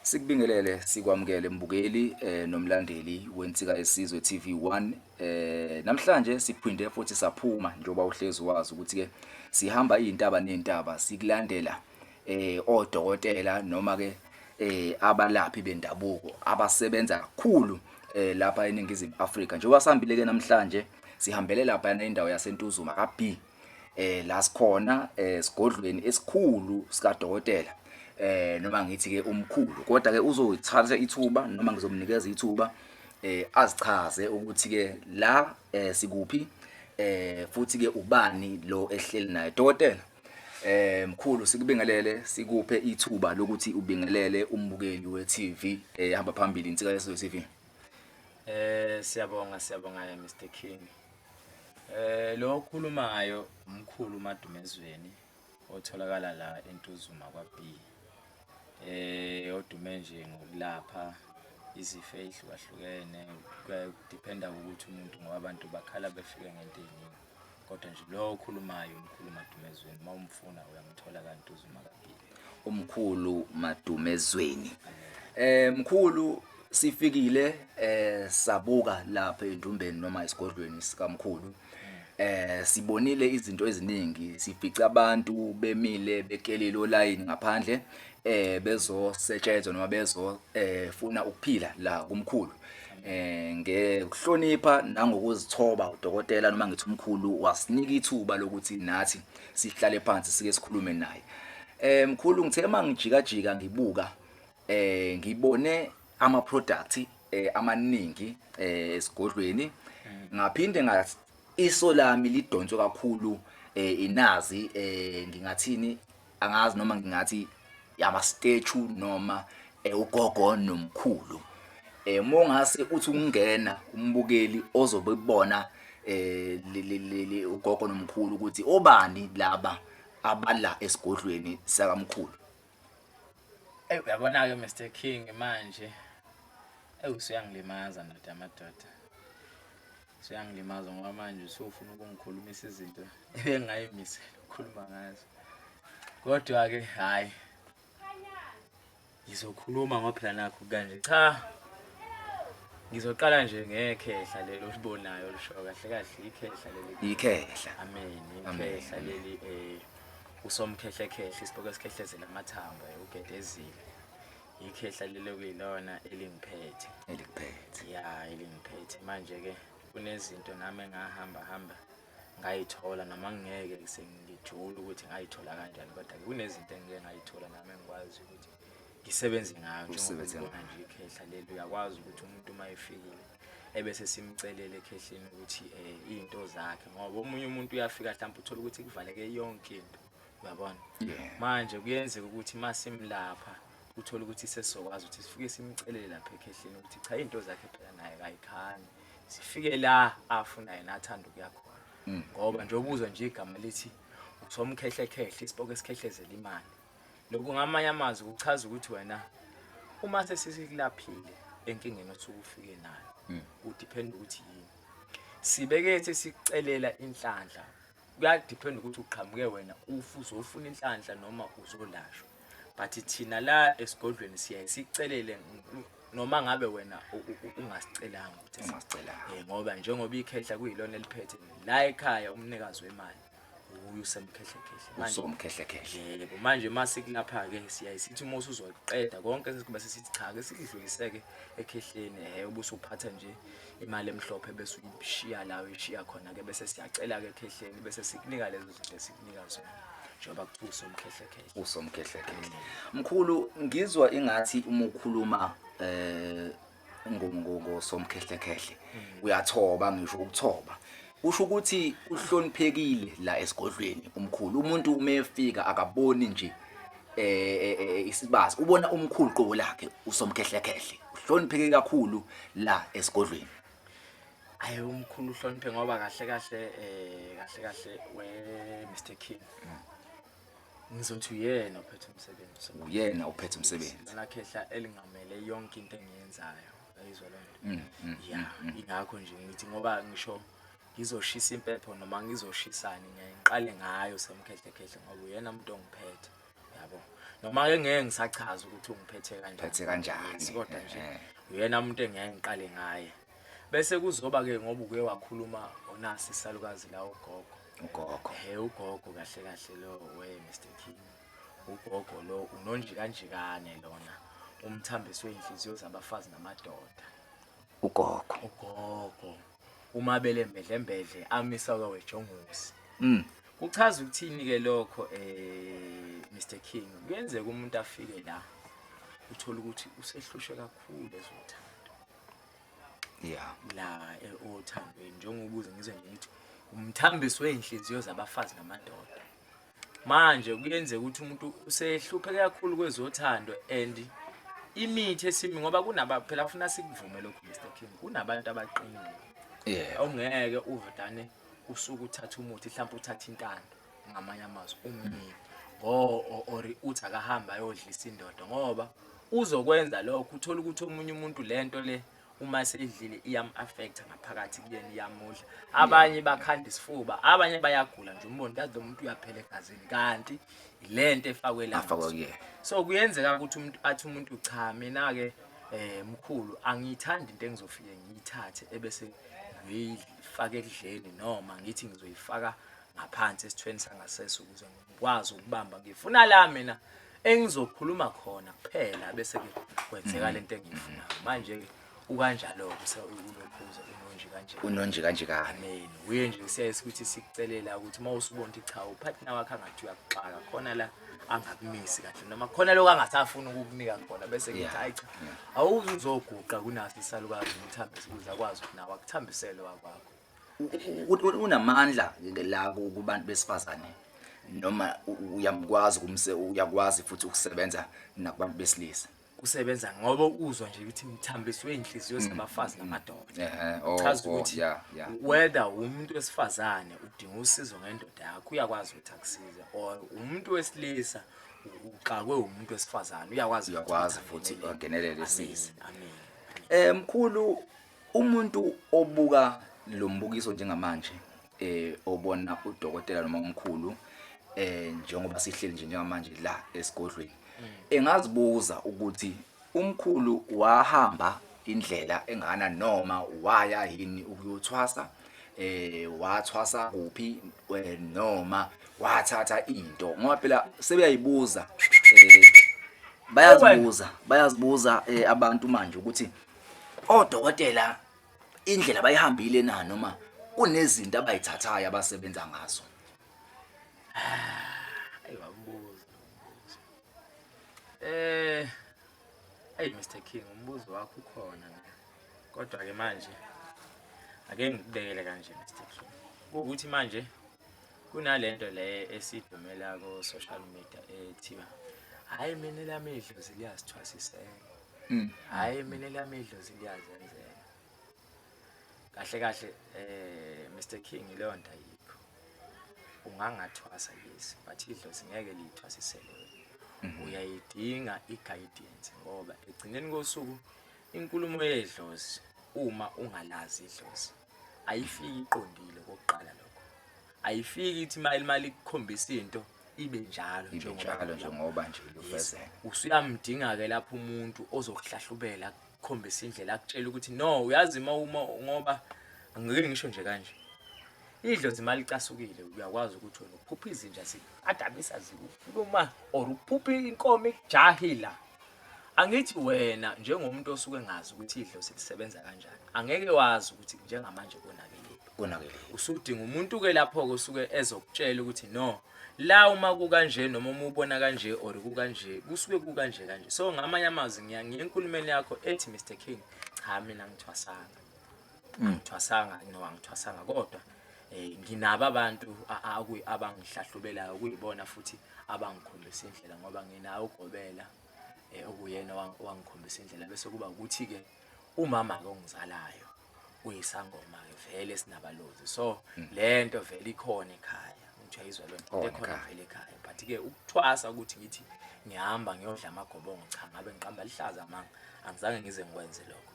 Sikubingelele sikwamukele mbukeli nomlandeli wensika esizwe TV1 namhlanje siphinde futhi saphuma njoba uhlezi wazi ukuthi ke sihamba izintaba nezintaba sikulandela odokotela noma ke abalaphi bendabuko abasebenza kakhulu lapha eNingizimu Afrika njoba sihambile ke namhlanje sihambele lapha endawo yaseNtuzuma kaB la sikhona sigodlweni esikhulu sikadokotela noma ngithi ke umkhulu kodwa ke uzothatha ithuba noma ngizomnikeza ithuba azichaze ukuthi ke la sikuphi futhi ke ubani lo ehleli naye dokotela mkhulu sikubingelele sikuphe ithuba lokuthi ubingelele umbukeli we-TV hamba phambili insika yesizwe TV. Siyabonga Mr King. Lo okhulumayo umkhulu Madumezweni otholakala la eNtuzuma kwaB. Odume nje ngokulapha izifo ezihlukahlukene kudependa ukuthi umuntu ngoba abantu bakhala befika ngento eziningi kodwa nje lo okhulumayo umkhulu Madumezweni mawumfuna uyamthola la eNtuzuma kwaB. Umkhulu Madumezweni. Mkhulu sifikile sabuka lapha endumbeni noma esigodlweni sikamkhulu. Sibonile izinto eziningi sifica abantu bemile bekelile olayini ngaphandle bezosetshenzwa noma funa ukuphila la kumkhulu ngekuhlonipha nangokuzithoba udokotela noma ngithi umkhulu wasinika ithuba lokuthi nathi sihlale phansi sike sikhulume naye. Mkhulu ngithe mangijika ngibuka ngibone ama products amaningi esigodlweni ngaphinde ngathi iso lami lidonswe kakhulu inazi ngingathini angazi noma ngingathi yama statue noma ugogo nomkhulu mongase uthi ungena umbukeli ozobebona ugogo nomkhulu ukuthi obani laba abala esigodlweni sakamkhulu. Uyabona ke Mr King manje usuyangilimaza nodamadoda. Siyangilimaza ngoba manje usufuna ukungikhulumisa izinto engayimisela ukukhuluma ngazo. Kodwa ke hayi ngizokhuluma ngoba phela nakho kanje cha ngizoqala nje ngekhehla lelo libonayo lisho kahle kahle ikhehla leli Ikhehla. amen ikhehla leli usomkhehle isiboko esikhehlezela amathambo ugedezile ikhehla lelo kuyilona elingiphethe ya elingiphethe manje ke kunezinto nami engahamba ngayithola noma ngeke sengijula ukuthi ngayithola kanjani kodwa kunezinto engeke ngayithola nami engikwazi ukuthi ngisebenze ngayo njengoba nje ikhehla leli uyakwazi ukuthi umuntu mayefikile ebese simcelele ekhehleni ukuthi izinto zakhe ngoba omunye umuntu uyafika mhlawumbe uthola ukuthi kuvaleke yonke into uyabona manje kuyenzeka ukuthi masimlapha uthola ukuthi sesizokwazi ukuthi sifike simcelele lapha ekhehleni ukuthi cha izinto zakhe phela naye kayikhani sifike la afuna yena athanda ukuya khona ngoba nje obuzwa nje igama lithi usomkhehle isiboko esikhehlezela imali lokho ngamanye amazwi ukuchaza ukuthi wena uma sesisilaphile enkingeni othi ufike nayo udepend ukuthi yini sibekethe sikucelela inhlanhla kuyadepend ukuthi uqhamuke wena uzofuna inhlanhla noma uzolashwa but thina la esigodlweni siyaye sicelele noma ngabe wena ungasicelanga ukuthi Ungasicelanga. ngoba njengoba ikhehla kuyilona eliphethe la ekhaya umnikazi wemali usemkhehle usomkhehle. yebo manje masikulapha ke siyaye sithi uma usuzoqeda konke sikuba sesithi cha ke sikudluliseke ekhehleni ubusuphatha nje imali emhlophe bese uyishiya la uyishiya khona ke bese siyacela ke ekhehleni bese sikunika lezo zinto sikunika zona njengoba kuthi usomkhehle. Mkhulu ngizwa ingathi uma ukhuluma ngosomkhehle uyathoba ngisho ukuthoba usho ukuthi uhloniphekile la esigodlweni umkhulu umuntu uma efika akaboni nje isibazi ubona umkhulu qobo lakhe usomkhehle uhlonipheke kakhulu la esigodlweni. Ayi umkhulu uhloniphe ngoba kahle we Mr King ngizothi uyena uphethe umsebenzi lakhehla elingamele yonke into engiyenzayo ayizwa lento ingakho nje ngithi ngoba ngisho ngizoshisa impepho noma ngizoshisana ngiqale ngayo semkhehle ngoba uyena umuntu ongiphethe yabo noma ke ngeke ngisachaza ukuthi ungiphethe kanjani Phethe kanjani. kodwa nje uyena umuntu engeke ngiqale ngaye bese kuzoba ke ngoba uke wakhuluma onasi isalukazi la ugogo Ugogo. ugogo kahle kahle lo Mr King ugogo lo unonjikanjikane lona umthambiso weinhliziyo zabafazi namadoda ugogo umabele embedle amisa kwawejongosi kuchaza ukuthini ke lokho Mr King kuyenzeka umuntu afike la uthola ukuthi usehlushwe kakhulu ezothando la othandweni njengokuze ngize nje ngithi umthambiso weinhliziyo zabafazi namadoda manje kuyenzeka ukuthi umuntu usehlupheke kakhulu kwezothando and imithi esimi ngoba kunaba phela ufuna sikuvume lokho Mr King kunabantu abaqinile awungeke uvedane usuku uthatha umuthi mhlawumbe uthatha inkando ngamanye amazwi umnini or uthi akahamba ayodlisa indoda ngoba uzokwenza lokho uthola ukuthi omunye umuntu lento le uma seyidlile iyam affect ngaphakathi kuyena iyamudla abanye bakhanda isifuba abanye bayagula nje umbone kazi lo muntu uyaphela egazini kanti ilento efakwe lapha so kuyenzeka ukuthi umuntu athi umuntu cha mina ke mkhulu angiyithandi into engizofike ngiyithathe ebese ngiyifake ekudleni noma ngithi ngizoyifaka ngaphansi esithweni sangasese ukuze ngikwazi ukubamba ngifuna la mina engizokhuluma khona kuphela bese ke kwenzeka lento engiyifunayo manje ke ukanjalo ulokhuza unonje kanjikane amen uye nje siyase ukuthi sikucelela ukuthi mawusubona ukuthi cha upartner wakhe angathi uyakuxaka khona la angakumisi kahle noma khona lokho angasafuna ukukunika khona bese ngithi hayi cha awuzoguqa kunasi isalukazi umthambise ukuze akwazi ukuthi nawe akuthambisele wakwakho unamandla la kubantu besifazane noma uyakwazi futhi ukusebenza nakubantu besilisa kusebenza ngoba uzwa nje ukuthi umthambiso weinhliziyo zabafazi namadoda chaza ukuthi whether umuntu wesifazane udinga usizo ngendoda yakho uyakwazi ukuthi akusize or umuntu wesilisa uxakwe umuntu wesifazane uyakwazi futhi ungenelele isizwe amen mkhulu umuntu obuka lo mbukiso njengamanje obona udokotela noma umkhulu njengoba sihleli nje njengamanje la esigodlweni engazibuza ukuthi umkhulu wahamba indlela engana noma waya yini ukuyothwasa wathwasa kuphi noma wathatha into ngoba phela sebeyayibuza bayazibuza abantu manje ukuthi odokotela indlela bayihambile na noma kunezinto abayithathayo abasebenza ngazo Mr King umbuzo wakho ukhona kodwa ke manje ake ngibekele kanje Mr King ukuthi manje kunalento le esidumela ko social media ethiwa hayi mina lamehlo ziliyasithwasisela hayi mina lamehlo ziliyazenzela kahle Mr King ilonto ayikho ungangathwasa yes but idlo singeke lithwasisele uyayidinga iguidance ngoba egcineni kosuku inkulumo yedlozi uma ungalazi idlozi ayifiki iqondile kokuqala lokho ayifiki ithi imali ikukhombisa into ibe njalo njengoba nje lufezela usuyamdinga ke lapho umuntu ozokuhlahlubela ukukhombisa indlela akutshela ukuthi no uyazi uma ngoba angeke ngisho nje kanje idlozi imali icasukile uyakwazi ukuthi wena uphupha izinja adabisa zikuluma or uphupha inkomo ikujahila angithi wena njengomuntu osuke ngazi ukuthi idlozi lisebenza kanjani angeke wazi ukuthi njengamanje konakele usudinga umuntu ke lapho ke usuke ezokutshela ukuthi no la uma kukanje noma ubona kanje or kukanje kusuke kukanje kanje so ngamanye amazwi ngiyenkulumeni yakho ethi Mr King cha mina ngithwasanga no angithwasanga kodwa nginaba abantu abangihlahlubelayo kuyibona futhi abangikhombisa indlela ngoba nginawo ugobela okuyena wangikhombisa indlela bese kuba ukuthi ke umama ke ongizalayo uyisangoma ke vele sinabalozi so lento vele ikhona ekhaya ngithi ayizwa lento ekhona vele ekhaya but ke ukuthwasa ukuthi ngithi ngihamba ngiyodla amagobongo cha ngabe ngiqamba lihlaza manga angizange ngize ngikwenze lokho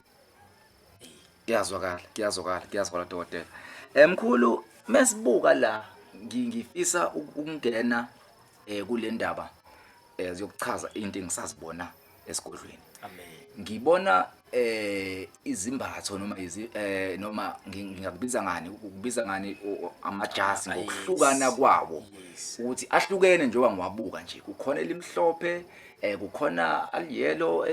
kuyazwakala dokotela mkhulu mesibuka la ngifisa ukungena kule ndaba ziyokuchaza into engisazibona esigodlweni. Amen. Ngibona izimbatho noma noma ngingakubiza ngani ukubiza ngani amajazi ngokuhlukana kwawo ukuthi ahlukene njengoba ngiwabuka nje kukhona elimhlophe kukhona aliyelo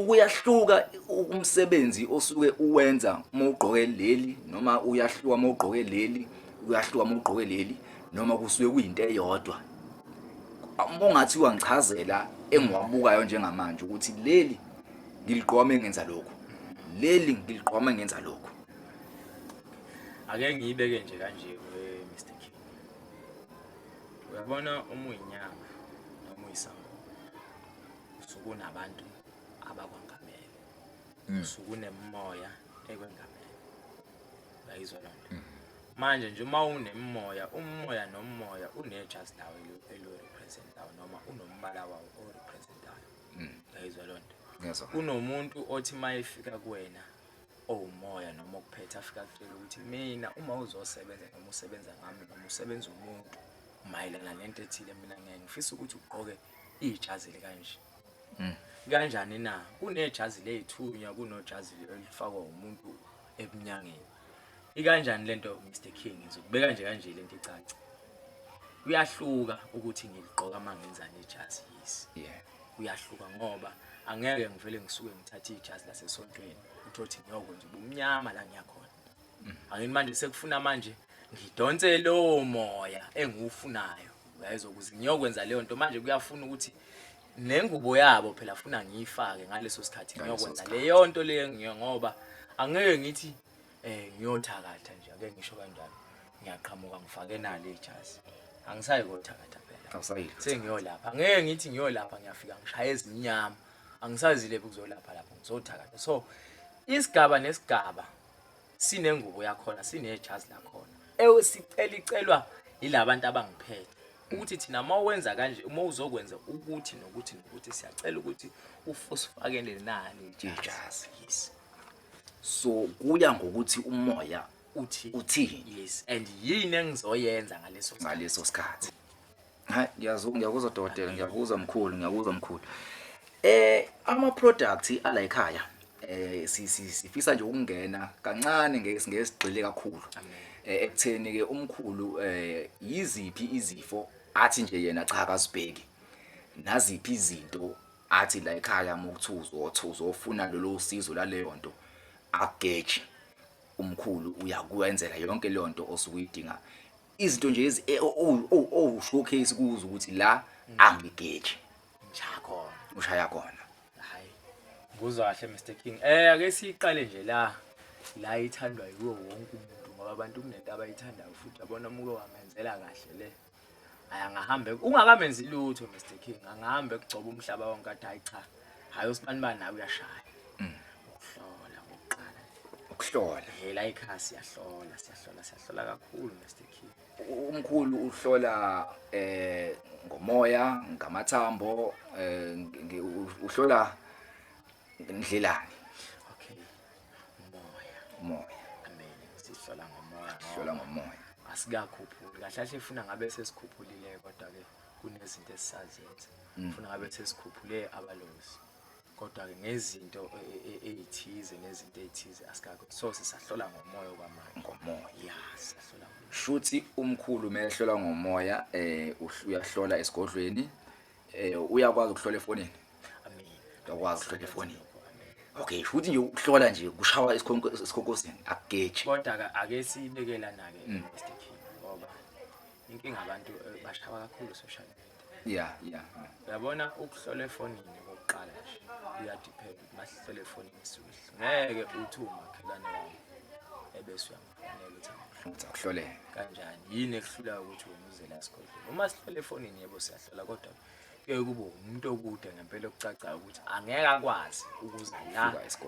kuyahluka umsebenzi osuke uwenza uma ugqoke leli noma uyahluka uma ugqoke leli uyahluka uma ugqoke leli noma kusuke kuyinto eyodwa mongathi wangichazela engiwabukayo njengamanje ukuthi leli ngiliqhoma engenza lokho leli ngiliqhoma engenza lokho ake ngiyibeke nje kanje Mr King uyabona uma uyinyama noma uyisango usukunabantu abakwangamele usukunemoya ekwengamele bayizwa lonto manje nje uma unemoya umoya nomoya unejazi lawo representayo noma unombala wawo orepresentayo bayizwa lonto kunomuntu othi mayefika kuwena owumoya noma okuphethe afika kutshela ukuthi mina uma uzosebenza noma usebenza ngami noma usebenza umuntu mayelana nento ethile mina ngeke ngifisa ukuthi ugqoke ijazi likanje kanjani na kunejazi lezithunya kunojazi elifakwa umuntu ebunyangeni ikanjani lento Mr King ngizokubeka nje kanje lento icaca kuyahluka ukuthi ngiliqoka mangenzani ijazi yisi kuyahluka ngoba angeke ngivele ngisuke ngithathe ijazi lasesontweni uthi ngiyokwenza ubumnyama la ngiyakhona angini manje sekufuna manje ngidonse lo moya engiwufunayo uyayizwa ukuthi ngiyokwenza leyo nto manje kuyafuna ukuthi nengubo yabo phela ufuna ngiyifake ngaleso sikhathi ngiyokwenza leyo nto leyo ngoba angeke ngithi ngiyothakatha nje ake ngisho kanjalo ngiyaqhamuka ngifake nalo ijazi angisayi kothakatha phela sengiyolapha angeke ngithi ngiyolapha ngiyafika ngishaya ezinyama angisazi lephi kuzolapha lapho ngizothakatha so isigaba nesigaba sinengubo yakhona sinejazi lakhona sicela icelwa yilabantu abangiphethe ukuthi thina mawenza kanje uma uzokwenza ukuthi nokuthi siyacela ukuthi ufosifakele nani ijazi yes so kuya ngokuthi umoya uthi yes and yini engizoyenza ngaleso sikhathi hayi ngiyakuzwa dokotela ngiyakuzwa mkhulu ama products ala ekhaya sifisa nje ukungena kancane ngesigcile kakhulu ekutheni ke umkhulu yiziphi izifo athi nje yena cha akasibheki naziphi izinto athi la ekhaya mokuthuzo ofuna lolo sizo laleyo nto ageje umkhulu uyakwenzela yonke leyo nto osukuyidinga izinto nje showcase kuzo ukuthi la angigeje ushaya khona hayi nguzwa kahle Mr King ake siqale nje la ithandwa yiwo wonke umuntu ngoba abantu kunento abayithandayo futhi yabona umuke wamenzela kahle le ayangahambe ungakamenzi lutho Mr King angahambe kugcoba umhlaba wonke athi hayi cha hayi usibani nawe uyashaya ukuhlola la ikhasi siyahlola kakhulu Mr King umkhulu uhlola ngomoya ngamathambo uhlola ndlelani okay moya amen sihlola ngomoya asikakhuphuli kahle ifuna ngabe sesikhuphulile kodwa ke kunezinto esisazenza ufuna ngabe sesikhuphule abalozi kodwa ke ngezinto ezithize nezinto ezithize asikakho so sisahlola ngomoya ngomoya yes sahlola shuthi umkhulu mehlola ngomoya uyahlola esigodlweni uyakwazi ukuhlola efonini amen uyakwazi ukuhlola efonini okay futhi nje ukuhlola nje kushawa isikhonkosini akugeje kodwa ake sibekelana ke Mr King ngoba inkinga abantu bashawa kakhulu social media uyabona ukuhlola efonini kokuqala nje uyadepend masihlola efonini isizwe ngeke uthi umakhelane wami ebese uyamfonela uthi akuhlole kanjani yini ekuhlula ukuthi wena uze la esigodlweni uma sihlola efonini yebo siyahlola kodwa ke kube umuntu okude ngempela okucacayo ukuthi angeke akwazi ukuza la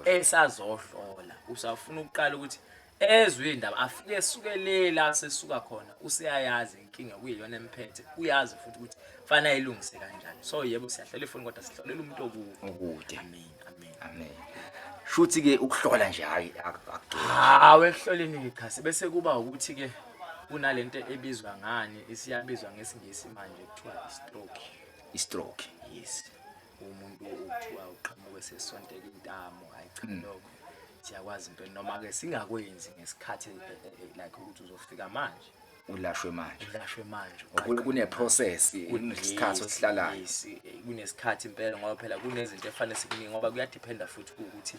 esazohlola usafuna ukuqala ukuthi ezwe indaba afike esukelela sesuka khona useyayazi inkinga kuyiyona emphethe uyazi futhi ukuthi fana ayilungise kanjani so yebo siyahlola ifoni kodwa sihlolela umuntu okude amen shuthi ke ukuhlola nje hayi ekuhloleni ikhasi bese kuba ukuthi ke kunalento ebizwa ngani isiyabizwa ngesingisi manje kuthiwa stroke i-stroke. Yes. Umuntu uthiwa uqhamuke sesontela intamo ayichiloko. Siyakwazi impela noma ke singakwenzi ngesikhathi like ukuthi uzofika manje. Ulashwe manje. Ulashwe manje. Kune process isikhathi osihlalayo. Yes, kunesikhathi impela ngoba phela kunezinto efanele sikuningi ngoba kuyadependa futhi ukuthi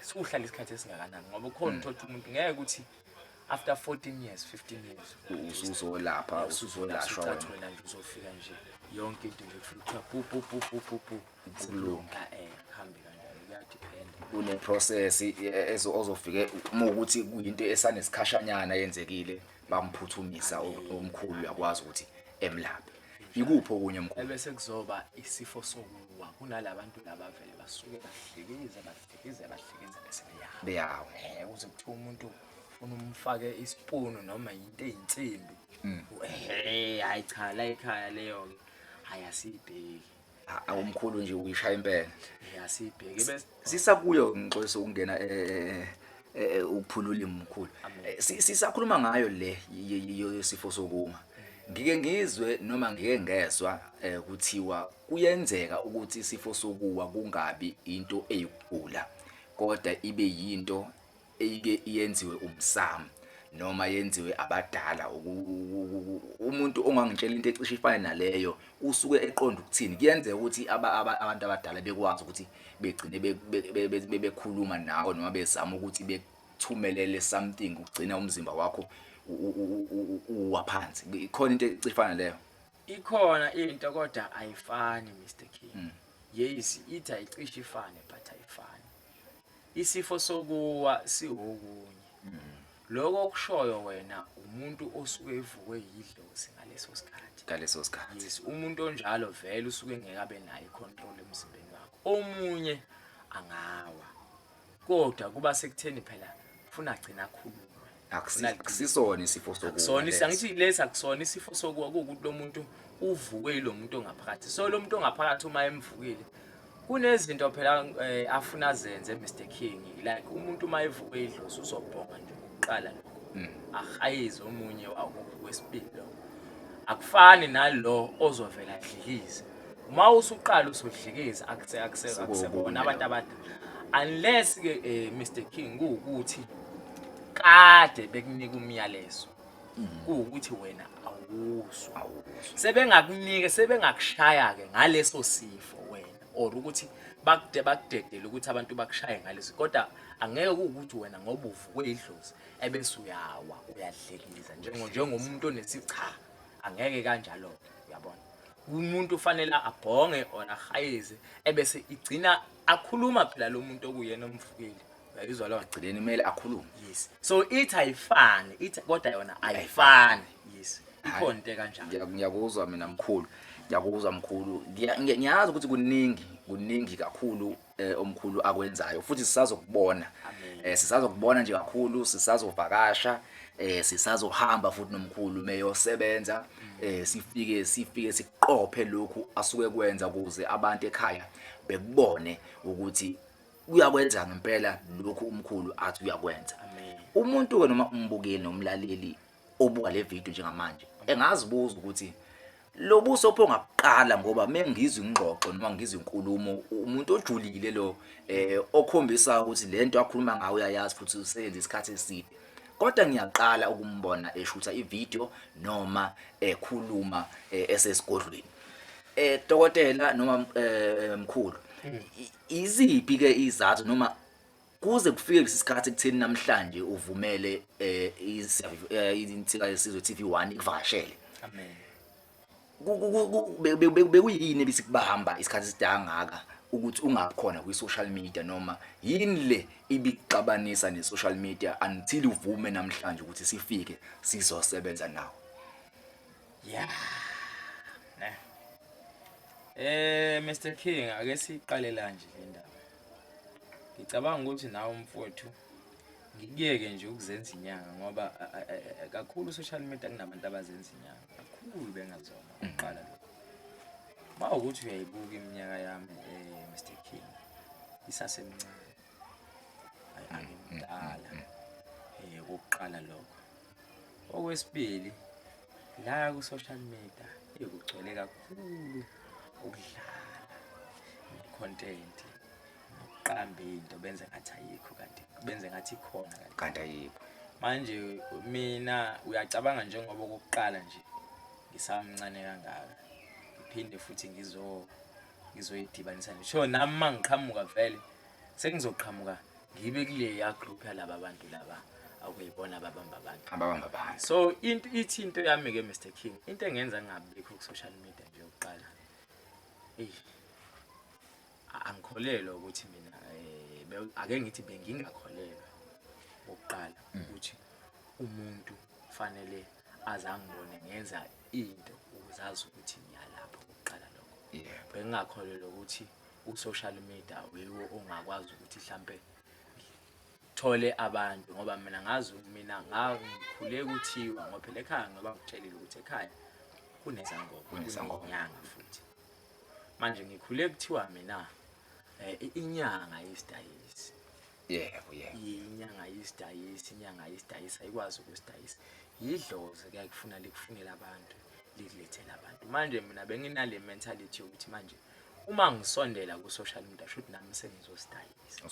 suhlala isikhathi esingakanani ngoba khona uthola umuntu ngeke ukuthi after 14 years 15 years usuzolapha usuzolashwa wena nje uzofika nje yonke into nje futhi pu kulunga hambe kanjalo kuyadependa. Kune process ozofike uma ukuthi kuyinto esanesikhashanyana yenzekile bamphuthumisa omkhulu uyakwazi ukuthi emlaphe. Ikuphi okunye mkhulu? Ebese kuzoba isifo sokuwa kunalabantu laba vele basuke bahlekiza bese beyawo. Uze kuthiwa umuntu ufuna umfake ispoon noma into eyinsimbi. Hayi cha la ekhaya leyo ke ayasibheki. Awumkhulu nje uyishaya impela. Ayasibheki bese sisakuyo ngixolisa ukungena ukuphulula imkhulu. Sisakhuluma ngayo le yesifo sokuma. Ngike ngizwe noma ngike ngezwe kuthiwa kuyenzeka ukuthi isifo sokuwa kungabi into eyigula kodwa ibe yinto eyike iyenziwe umsamo noma yenziwe abadala. Umuntu ongangitshela into ecishe ifana naleyo usuke eqonda ukuthini kuyenzeka ukuthi abantu abadala bekwazi ukuthi begcine bekhuluma nawe noma bezama ukuthi bethumelele something ugcina umzimba wakho uwaphansi. Ikhona into ecifana leyo. Ikhona into kodwa ayifani Mr King. Yes ithi ayicishe ifane but ayifani. Isifo sokuwa siwokunye. Lokho okushoyo wena umuntu osuke evukwe yidlozi ngaleso sikhathi. Yes umuntu onjalo vele usuke ngeke nayo icontrol emzimbeni wakho. Omunye angawa. Kodwa kuba sekutheni phela ufuna agcina akhulume. Akusisona isifo sokuwa. Akusona angithi lesa akusona isifo sokuwa ukuthi lo muntu uvukwe lo muntu ongaphakathi. So lo muntu ongaphakathi uma emvukile kunezinto phela afuna zenze Mr King like umuntu uma evukwe idlozi uzobhonga nje uqala lokho. Ahayize omunye wesibili lo. Akufani nalo ozovela adlikize. Uma usuqala usodlikiza akusebona abantu abadala. Unless ke Mr King ukuthi kade bekunika umyalezo ukuthi wena awuswa sebengakunike sebengakushaya ke ngaleso sifo wena or ukuthi bakudedele ukuthi abantu bakushaye ngaleso kodwa angeke ukuthi wena ngoba uvukwe idlozi ebese uyawa uyadlekiza njengomuntu onesicha angeke kanjalo uyabona. Umuntu ufanele abhonge or ahayize ebese igcina akhuluma phela lo muntu okuyena omvukile. Uyayizwa lo agcileni kumele akhulume. Yes so ithi ayifani ithi kodwa yona ayifani. Yes ikhona into kanjalo. Ngiyakuzwa mina mkhulu. Ngiyakuzwa mkhulu. Ngiyazi ukuthi kuningi kakhulu omkhulu akwenzayo futhi sisazokubona. Sisazokubona nje kakhulu sisazovakasha sisazohamba futhi nomkhulu meyosebenza sifike siqophe lokhu asuke kwenza ukuze abantu ekhaya bekubone ukuthi uyakwenza ngempela lokhu umkhulu athi uyakwenza. Umuntu ke noma umbukeli nomlaleli obuka le video njengamanje engazibuza ukuthi lo buso pho ngaqala ngoba mengizwe ingxoxo noma ngizwe inkulumo umuntu ojulile lo okhombisa ukuthi lento akhuluma ngayo uyayazi futhi usebenza isikhathi eside kodwa ngiyaqala ukumbona eshutha ivideo noma ekhuluma esesigodlweni. Dokotela noma mkhulu iziphi ke izathu noma kuze kufike lesikhathi kutheni namhlanje uvumele insika yesizwe TV1 ikuvakashele. Amen. Bekuyini bisikubahamba isikhathi sidangaka ukuthi ungakhona kwi social media noma yini le ibixabanisa ne social media until uvume namhlanje ukuthi sifike sizosebenza nawo. Yeah. Mr King ake siqalela nje le ndaba. Ngicabanga ukuthi nawe mfowethu ngikuyeke nje ukuzenza inyanga ngoba kakhulu social media kunabantu abazenza inyanga kakhulu bengazona uqala lokho. Mawukuthi uyayibuka iminyaka yami Mr King isasemncane. Angimdala ukuqala lokho. Okwesibili la ku social media kugcwele kakhulu ukudlala content nokuqamba into benze ngathi ayikho kanti benze ngathi ikhona kanti ayikho. manje mina uyacabanga njengoba okokuqala nje ngisamncane kangaka ngiphinde futhi ngizoyidibanisa nje sho nami mangiqhamuka vele sengizoqhamuka ngibe kule ya group yalaba bantu laba akuyibona ababamba abantu. So into yami ke Mr King into engenza ngingabikho ku social media nje oqala angikholelwa ukuthi mina ake ngithi bengingakholelwa oqala ukuthi umuntu fanele azangibone ngenza into ukuzazi ukuthi ngiyalapha oqala lokho. Bengingakholelwa ukuthi u-social media wiwo ongakwazi ukuthi mhlambe thole abantu ngoba mina ngazi mina ngikhule kuthiwa ngoba phela ekhaya ngoba ngitshelile ukuthi ekhaya kunenyanga futhi manje ngikhule kuthiwa mina inyanga yesidayisi. Inyanga yesidayisi ayikwazi ukusidayisa yidlozi kuyakufuna likufunela abantu likulethela abantu. Manje mina benginale mentality yokuthi manje uma ngisondela ku social media should nami sengizosidayisa.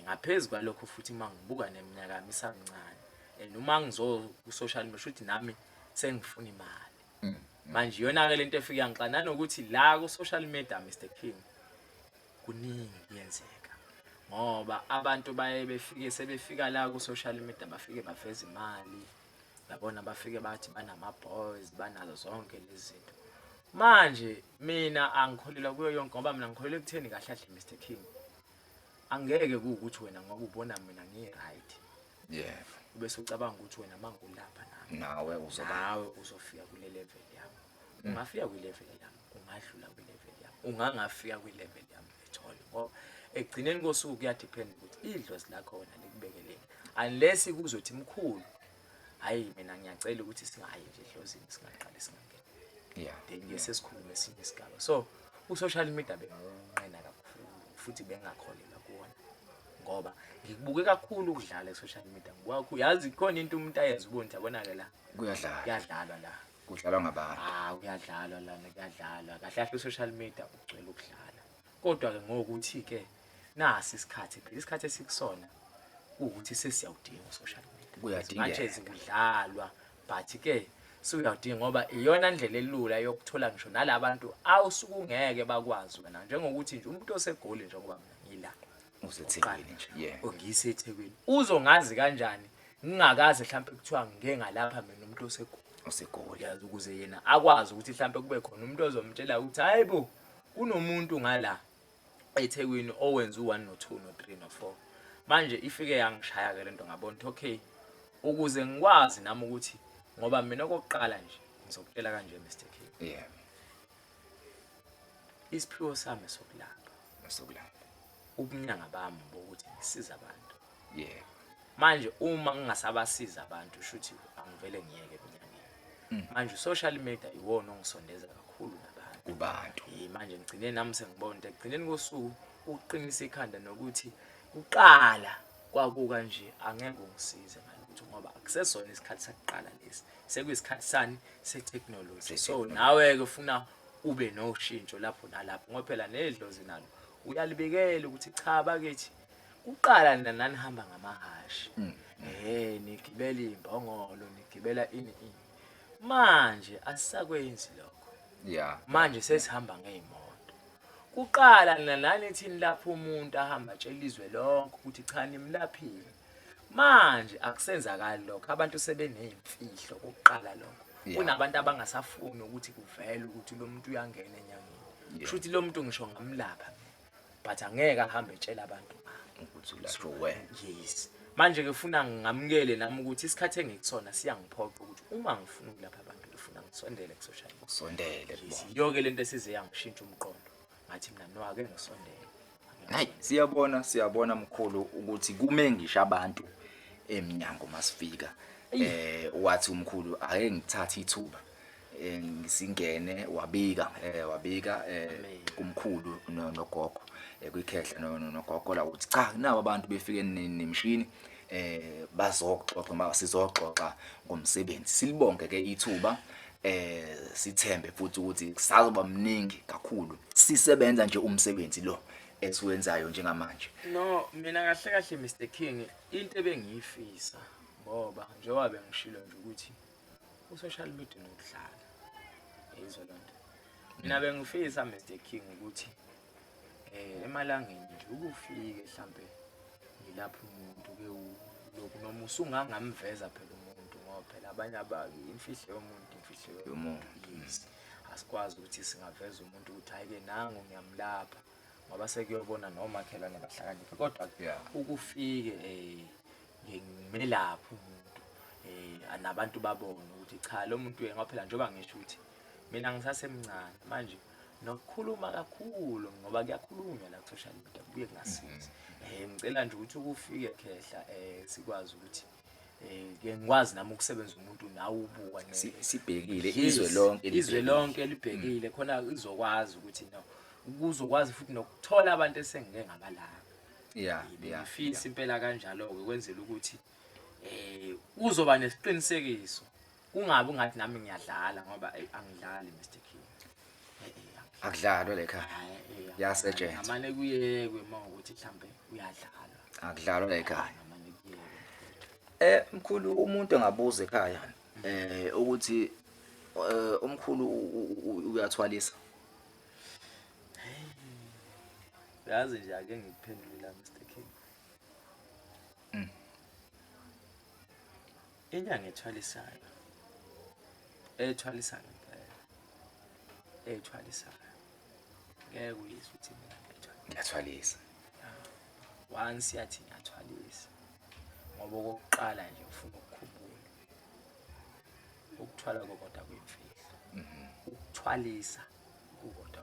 Ngaphezulu kwalokho futhi mangibuka neminyaka yami isamncane noma ngizo ku social media should nami sengifuna imali. Manje yona ke lento efika ngixana nanokuthi la ku social media Mr King kuningi kuyenzeka ngoba abantu baye befike sebefika la ku social media bafike baveza imali yabona bafike bathi banama boys banazo zonke lezi zinto. Manje mina angikholelwa kuyo yonke ngoba mina ngikholelwa ekutheni kahle kahle Mr King angeke ukuthi wena ngoba ubona mina ngiyi right ubese ucabanga ukuthi wena mangulapha nawe uzofika kule level yami. Ungafika kwi level yami ungadlula kwi level yami ungangafika kwi level yami ethole ngoba egcineni kosuku kuya depend ukuthi idlozi lakho wena likubekeleni unless kuzothi mkhulu hayi mina ngiyacela ukuthi singayi nje edlozini singaqali singangena then ngeke sikhulume esinye isigaba. So u-social media benginqena kakhulu futhi bengakholelwa kuwona ngoba ngikubuke kakhulu ukudlala e-social media ngoba yazi khona into umuntu ayenza ubona yabona ke la kuyadlalwa la kudlalwa ngabantu kuyadlalwa lana kuyadlalwa kahle kahle social media ugcwele ukudlala kodwa ke ngokuthi ke nasi isikhathi esikusona ukuthi sesiyawudinga social media manje kudlalwa but ke suyawudinga ngoba iyona ndlela elula yokuthola ngisho nalabantu awusuke ungeke bakwazi wena njengokuthi nje umuntu osegoli njengoba mina ngila useThekwini nje ngiseThekwini uzongazi kanjani ngingakaze mhlambe kuthiwa ngike ngalapha mina umuntu osegoli yazi ukuze yena akwazi ukuthi mhlambe kube khona umuntu ozomtshela ukuthi hayibo kunomuntu ngala eThekwini owenza u1 no2 no3 no4 manje ifike yangishaya ke lento ngabona ukuthi okay ukuze ngikwazi nami ukuthi ngoba mina okokuqala nje ngizokutshela kanje Mr King isiphiwo sami sokulapha ubunyanga bami bokuthi ngisiza abantu manje uma ngingasabasiza abantu shuthi angivele ngiyeke ebunyangeni. Manje social media iwona ongisondeza kakhulu nabantu manje ngigcine nami sengibona ukuthi egcineni kosuku uqinisa ikhanda nokuthi uqala kwakuka nje angeke ungisize ngalutho ngoba akusesona isikhathi sakuqala lesi sekuyisikhathi sani se-technology. So nawe ke ufuna ube noshintsho lapho nalapho ngoba phela nedlozi nalo uyalibekela ukuthi cha bakithi uqala nani hamba ngamahashi nigibela imbongolo nigibela ini manje asisakwenzi lokho manje sesihamba ngeimoto. Kuqala nani thini lapho umuntu ahamba atshela izwe lonke ukuthi cha nimlaphile manje akusenzakali lokho abantu sebenezimfihlo kokuqala lokho kunabantu abangasafuni ukuthi kuvele ukuthi lo muntu uyangena enyangeni futhi lo muntu ngisho ngamlapha but angeke ahambe etshela abantu ukuthi ulasho wena manje ke ufuna ngamukele nami ukuthi isikhathi engikusona siyangiphoqa ukuthi uma ngifuna ukulapha abantu ngifuna ngisondele ku social media usondele yonke lento esize yangishintsha umqondo ngathi mina no ake ngisondele hayi siyabona mkhulu ukuthi kume ngisho abantu eminyango masifika wathi umkhulu ake ngithathe ithuba ngisingene wabika kumkhulu nogogo kwikhehla nogogo la uthi cha nabo abantu befike nemishini sizoxoxa ngomsebenzi silibonke ke ithuba sithembe futhi ukuthi kusazoba mningi kakhulu sisebenza nje umsebenzi lo esiwenzayo njengamanje. No, mina kahle kahle Mr King into ebengiyifisa ngoba njengoba bengishilo nje ukuthi u-social media nokudlala izwe lonto. Mina bengifisa Mr King ukuthi emalangeni nje ukufike mhlambe ngilapha umuntu ke lokhu noma usungangamveza phela umuntu ngoba phela abanye ababi imfihlo yomuntu yes asikwazi ukuthi singaveza umuntu ukuthi hayike nangu ngiyamlapha ngoba sekuyobona nomakhelwane abahlakaniphi kodwa ukufike ngimelapha umuntu nabantu babone ukuthi cha lo muntu ngoba phela njengoba ngisho ukuthi mina ngisasemncane manje nokukhuluma kakhulu ngoba kuyakhulunywa la ku social media kubuye kungasizi ngicela nje ukuthi ukufike khehla sikwazi ukuthi ke ngikwazi nami ukusebenza umuntu nawe ubuka sibhekile izwe lonke libhekile khona izokwazi ukuthi no ukuzokwazi futhi nokuthola abantu esengeke ngabalanga ngifisa impela kanjalo ke kwenzela ukuthi uzoba nesiqinisekiso kungabi ngathi nami ngiyadlala ngoba angidlali Mr King akudlalwa lekhaya yasetshenzwa amane kuyekwe mawukuthi mhlambe uyadlala akudlalwa lekhaya mkhulu umuntu engabuza ekhaya ukuthi umkhulu uyathwalisa yazi nje ake ngikuphendula Mr King inyanga ethwalisayo ethwalisayo ngeke uyizwe ukuthi mina ngiyathwalisa once yathi ngiyathwalisa ngoba okokuqala nje ufuna ukukhumbula ukuthwala kokodwa kwemfihlo ukuthwalisa kokodwa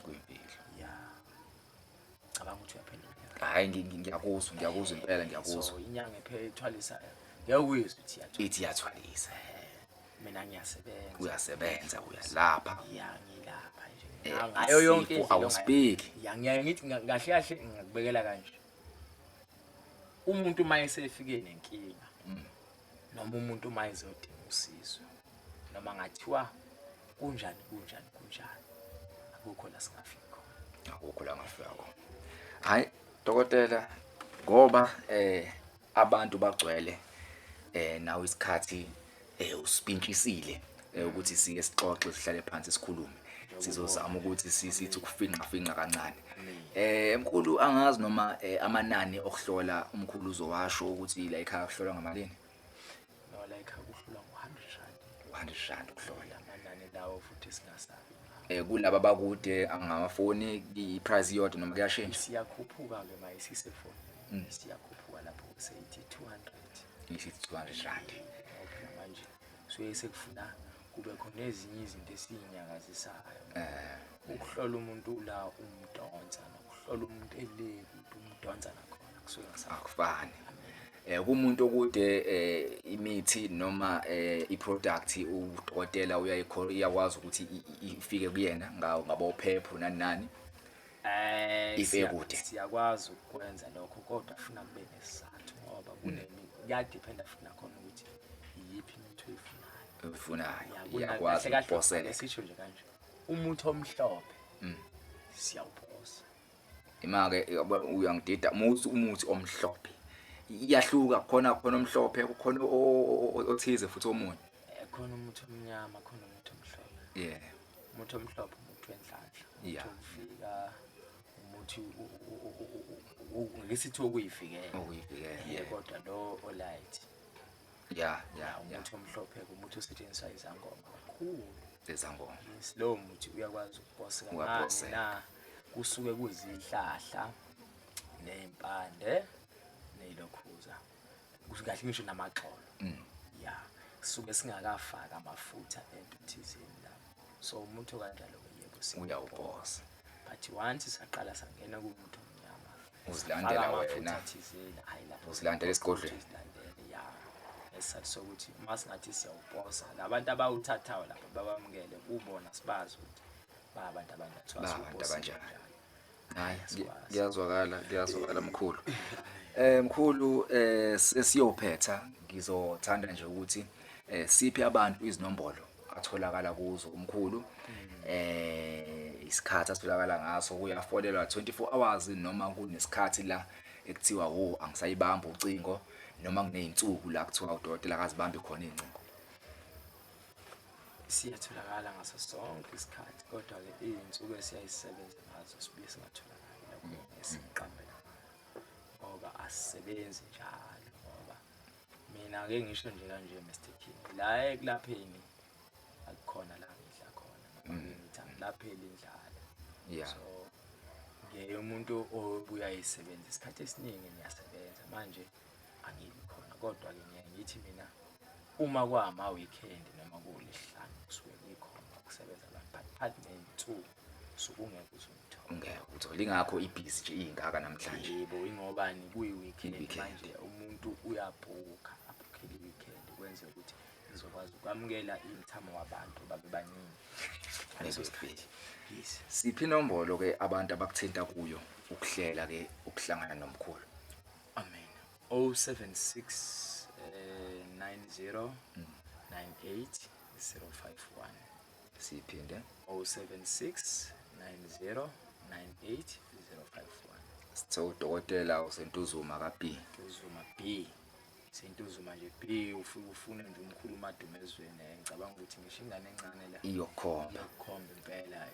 kwemfihlo cabanga ukuthi uyaphendula hayi ngiyakuzwa impela ngiyakuzwa so inyanga ethwalisayo ngeke uyizwe ukuthi ithi yathwalisa mina ngiyasebenza uyasebenza uyalapha ngilapha nje ngayo yonke into awuspeak ngiyaye ngithi kahle kahle ngakubekela kanje umuntu mayesefike nenkinga noma umuntu mayezodinga usizo noma ngathiwa kunjani akukho la singafika khona akukho la ngafika khona hayi dokotela ngoba abantu bagcwele nawe isikhathi uspintshisile ukuthi sike sixoxe sihlale phansi sikhulume sizozama ukuthi sithi ukufinqa kancane mkhulu angazi noma amanani okuhlola umkhulu uzowasho ukuthi la ekhaya kuhlolwa ngamalini no la ekhaya kuhlolwa ngo100 ukuhlola amanani lawo futhi singasabi kulaba bakude angamafoni iprice yodwa noma kuyashintsha siyakhuphuka ke mayisisefoni siyakhuphuka lapho seyithi 200 isithi 200 rand manje suye sekufuna kube khona ezinye izinto esiyinyakazisayo ukuhlola umuntu la umdonsa nokuhlola umuntu elele umdonsa nakhona kusuke akufani kumuntu okude imithi noma iproduct udokotela uyakwazi ukuthi ifike kuyena ngabo phepho nani ife kude siyakwazi ukwenza lokho kodwa ufuna kube nesizathu ngoba kuyadependa futhi nakhona ukuthi iyiphi imithi oyifunayo iyakwazi ukuphosela esisho nje kanje umuthi omhlophe siyawuphosa imake uyangidida umuthi omhlophe iyahluka khona omhlophe khona othize futhi omunye khona umuthi omnyama khona umuthi omhlophe umuthi omhlophe umuthi wendlandla ukufika umuthi ngisithi okuyivikela kodwa lo olight umuthi omhlophe umuthi osetshenziswa izangoma kakhulu ezangoma lo muthi uyakwazi ukuphoseka na kusuke kuzihlahla nempande nezilokhuza kahle ngisho namaxolo suke singakafaka amafutha entithizini lapho so umuntu kanjalo yebo uyawuphosa but once saqala sangena kumuntu omnyama uzilandela wena uzilandela esigodlweni esizathu sokuthi uma singathi siyawuphosa labantu abawuthathayo lapha babamukele ubona sibazi ukuthi abantu abanjani hayi ngiyazwakala mkhulu mkhulu sesiyophetha ngizothanda nje ukuthi siphe abantu izinombolo atholakala kuzo umkhulu isikhathi asitholakala ngaso kuyafonelwa 24 hours noma kunesikhathi la ekuthiwa angisayibamba ucingo noma kuneyinsuku la kuthiwa udokotela akazibambi khona izincingo. Siyatholakala ngaso sonke isikhathi kodwa ke izinsuku esiyayisebenza ngazo sibuye singatholakali lapho esiqambela ngoba asisebenzi njalo ngoba mina ake ngisho nje kanje Mr King la ekulapheni akukhona la ngidla khona ngithanda laphela indlala so ngiye umuntu obuya yisebenza isikhathi esiningi ngiyasebenza manje angibi khona kodwa ke ngiyayithi mina uma kwama weekend noma kulihlanu kusuke ngikhona ukusebenza lapha phakathi nensuku sokungeke uthola ingakho ibhizi nje ingaka namhlanje. Yebo ingobani kuyi-weekend manje umuntu uyabhuka abhukhele i-weekend kwenze ukuthi ngizokwazi ukwamukela imithamo wabantu babe baningi leso sikhathi. Yes. Siphi inombolo ke abantu abakuthinta kuyo ukuhlela ke ukuhlangana nomkhulu? Amen. 076 90 98 051. Siphinde 076 90 98 051. Sithe udokotela uSentuzuma kaB. Ntuzuma B. Sentuzuma nje B ufuna nje umkhulu uMadumezweni ngicabanga ukuthi ngisho ingane encane la iyokhomba impela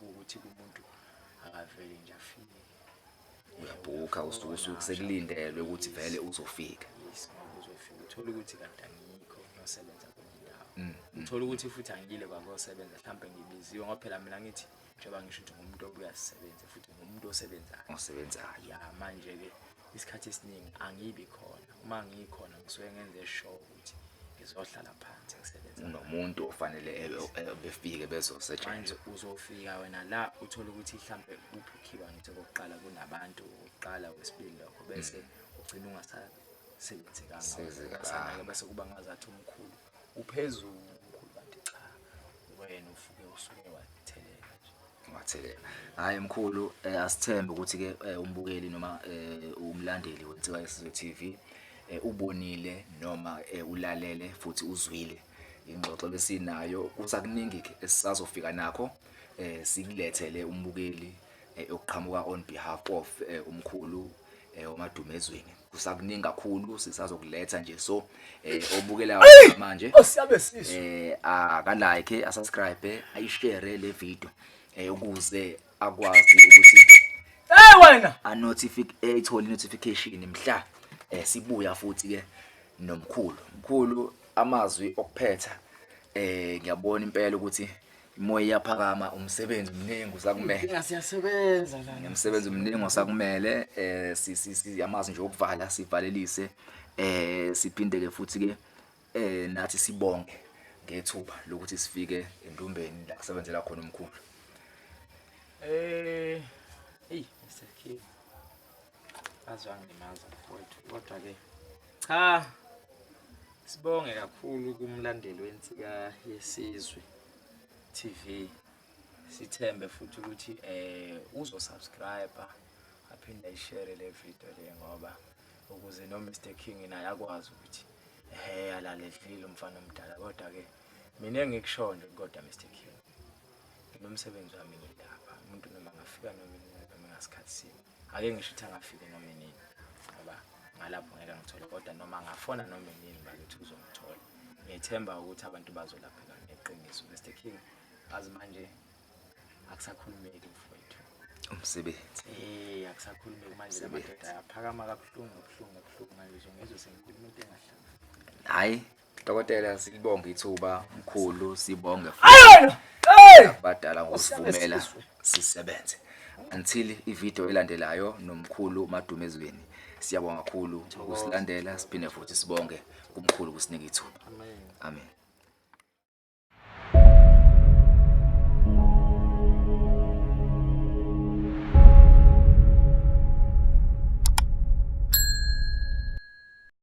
ukuthi kumuntu akaveli nje afike. Uyabhuka usuke sekulindelwe ukuthi vele uzofika. Yes, uzofika uthola ukuthi kanti angikho ngiyosebenza kwenye indawo. Uthola ukuthi futhi angile kwakusebenza mhlawumbe ngibiziwe ngoba phela mina ngithi njengoba ngisho ukuthi ngumuntu obuyasebenza futhi ngumuntu osebenzayo. Ya manje ke isikhathi esiningi angibi khona. Uma ngikhona ngisuke ngenze show ukuthi ngizohlala phansi ngisebenza nomuntu ofanele befike bezosetshenziswa. Manje uzofika wena la uthola ukuthi mhlambe uphukhiwa ngithi okokuqala kunabantu oqala wesibili lokho bese ugcina ungasasebenzi kangaka bese kuba ngazathi umkhulu uphezulu umkhulu kanti cha wena usuke wathelela. Hayi mkhulu asithembe ukuthi ke umbukeli noma umlandeli weNsika Yesizwe TV ubonile noma ulalele futhi uzwile ingxoxo lesinayo. Kusakuningi ke esizofika nakho sikulethele umbukeli oqhamuka on behalf of umkhulu uMadumezweni. Kusakuningi kakhulu sisazokuletha nje so obukela manje osiyabe sisu aka-like asubscribe ayishare le video ukuze akwazi ukuthi wena ithole notification mhla sibuya futhi ke nomkhulu amazwi okuphetha ngiyabona impela ukuthi imoya iyaphakama umsebenzi mningi usakumele siyasebenza la umsebenzi mningi osakumele amazi nje okuvala sivalelise siphinde ke futhi ke nathi sibonge ngethuba lokuthi sifike endumbeni la kusebenzela khona umkhulu. Mr King azwangimaza mfowethu kodwa ke cha sibonge kakhulu kumlandeli weNsika Yesizwe TV. Sithembe futhi ukuthi uzosubscribe aphinde ayishare le video le ngoba ukuze no Mr King naye akwazi ukuthi alaledlile umfana omdala kodwa ke mina engikusho nje kodwa Mr King nomsebenzi wami ngilapha umuntu noma ngafika noma ngasikhathi sini ake ngisho ukuthi angafike noma nini ngoba ngalapho ngeke ngithola kodwa noma ngafona noma nini bakithi uzongithola. Ngiyethemba ukuthi abantu bazolapheka neqiniso. Mr King azi manje akusakhulumeki mfowethu umsebenzi akusakhulumeki manje amadoda ayaphakama kabuhlungu manje ngizwe sengikhuluma into engahlanga. Hayi dokotela sikubonga ithuba mkhulu sibonge futhi badala ngosivumela sisebenze until ivideo elandelayo nomkhulu uMadumezweni. Siyabonga kakhulu ukusilandela siphinde futhi sibonge kumkhulu kusinika ithuba. Amen. Amen.